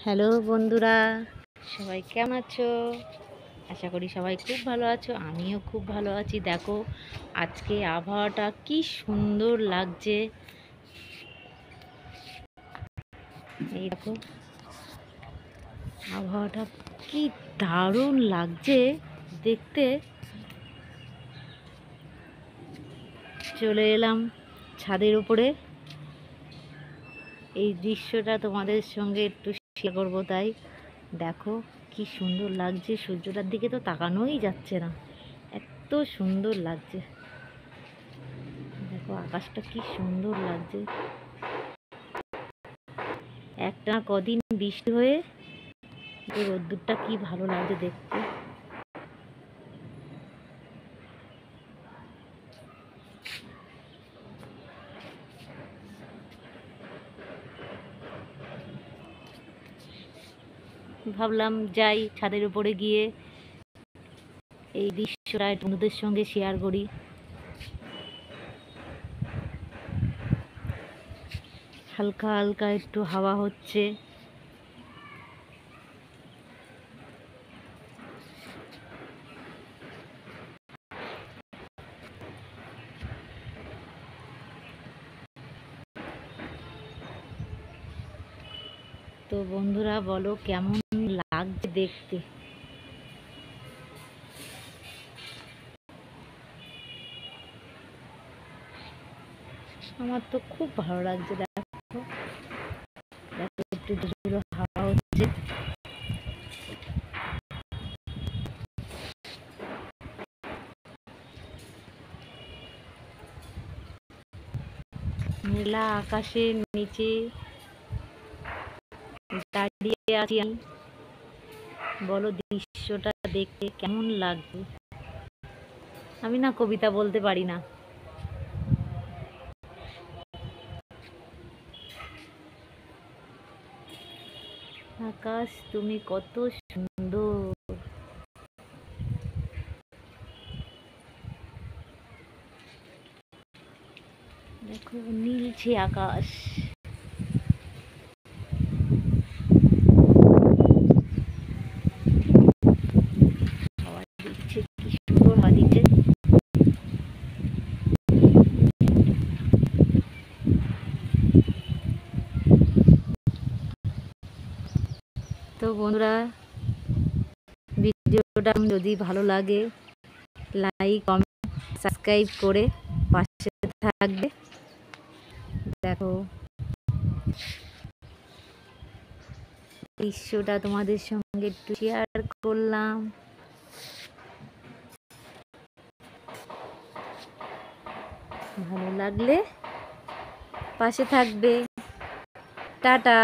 Hello বন্ধুরা, সবাই কেমন আছো? আশা করি সবাই খুব ভালো আছো। আমিও খুব ভালো আছি। দেখো আজকে আবহাওয়াটা কি সুন্দর লাগছে। এই দেখো আবহাওয়াটা কি দারুণ লাগছে দেখতে। চলে এলাম ছাদের উপরে, এই দৃশ্যটা তোমাদের সঙ্গে একটু শেয়ার করবো। তাই দেখো কি সুন্দর লাগছে, সূর্যটার দিকে তো তাকানোই যাচ্ছে না, এত সুন্দর লাগছে। দেখো আকাশটা কি সুন্দর লাগছে। একটা কদিন বৃষ্টি হয়ে রোদ্দুরটা কি ভালো লাগছে দেখতে। ভাবলাম যাই ছাদের উপরে গিয়ে এই দৃশ্যটা বন্ধুদের সঙ্গে শেয়ার করি। হালকা হালকা একটু হাওয়া হচ্ছে। তো বন্ধুরা বলো কেমন লাগছে দেখতে। আমার তো খুব ভালো লাগছে। দেখো দেখো একটু জোরে হাওয়া হচ্ছে। মেলা আকাশের নিচে দাঁড়িয়ে আছি আমি। বলো দৃশ্যটা দেখতে কেমন লাগবে। আমি না কবিতা বলতে পারি না। আকাশ তুমি কত সুন্দর। দেখো নীলছে আকাশ। হাওয়া দিচ্ছে, কি সুন্দর হাওয়া দিচ্ছে। তো বন্ধুরা ভিডিওটা যদি ভালো লাগে লাইক কমেন্ট সাবস্ক্রাইব করে পাশে থাকবে। দেখো দৃশ্যটা তোমাদের সঙ্গে একটু শেয়ার করলাম। ভালো লাগলে পাশে থাকবে। টাটা।